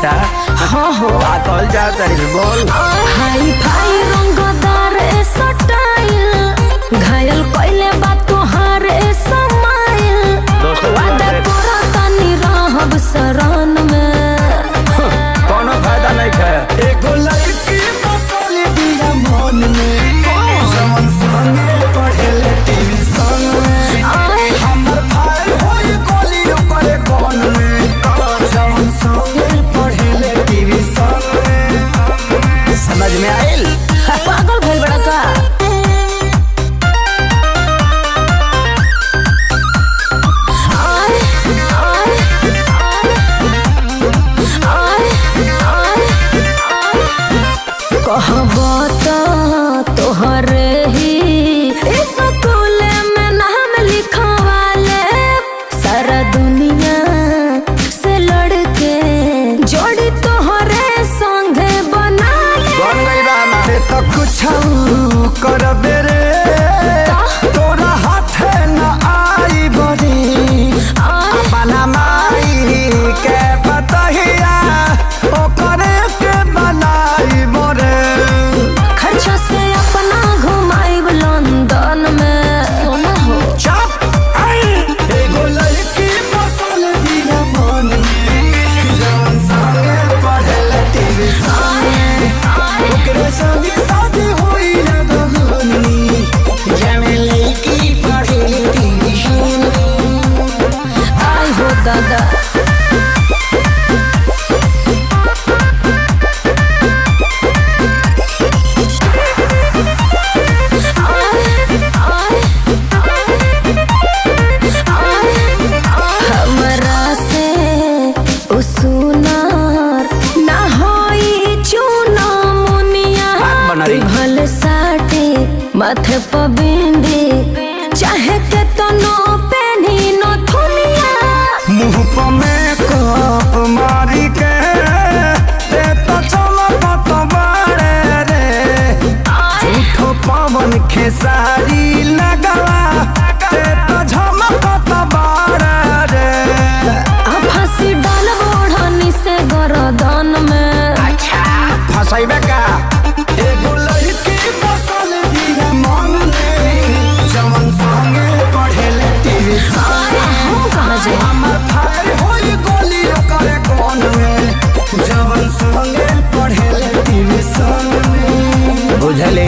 अच्छा हाँ हो कॉल जा तारी बोल। हाई फाई रंगदार स्टाइल घायल कइले बा तोहार समाइल वादा करा तनी रहब शरण में कोनो फायदा नहीं है। एगो लड़की बसल बिया मन में जवन संगे पढ़ेले ट्यूशन में हमर भाई होई गोली ओकरे कोन में जवन संगे पढ़ेले ट्यूशन में। समझ में आइल? पागल भइल बड़ा का कहबो तोहरे ही स्कूल में नाम लिखवाले सारा दुनिया से लड़के जोड़ी तोहरे संगे बना ले। कौन गई बा हमारे तो कुछ करबे रे तोरा हाथे न आई बड़ी अपना माई के बतहिया ओकरे के बनाई मोरे। खर्चा से अपना घुमाइब लंदन में सोना हो एगो लड़की बसल बिया मन में जवन संगे पढ़ेले ट्यूशन में ओकरे संगे शादी होई ना दगनी जमे लड़की पढ़ेले ट्यूशन में। आई हो दादा हमरा से सुनार ना होई चूना मुनिया बना रही। भल साटे माथे पर बिंदी चाहे के तनो पेनी न थुनिया मुँह पर मेकअप मारी के ते तो चमकत बाड़े रे झूठो पवन खेसारी लगवा ते तो झमकत बाड़े रे। आ फांसी डाल बोढ़नी से गरदन में फसाइबे का? एगो लड़की बसल बिया मन में जवन संगे पढ़ेले ट्यूशन हम कहाँ जाए हमर भाई होई गोली ओकरे कोन में जवन संगे पढ़ेले ट्यूशन में। बुझले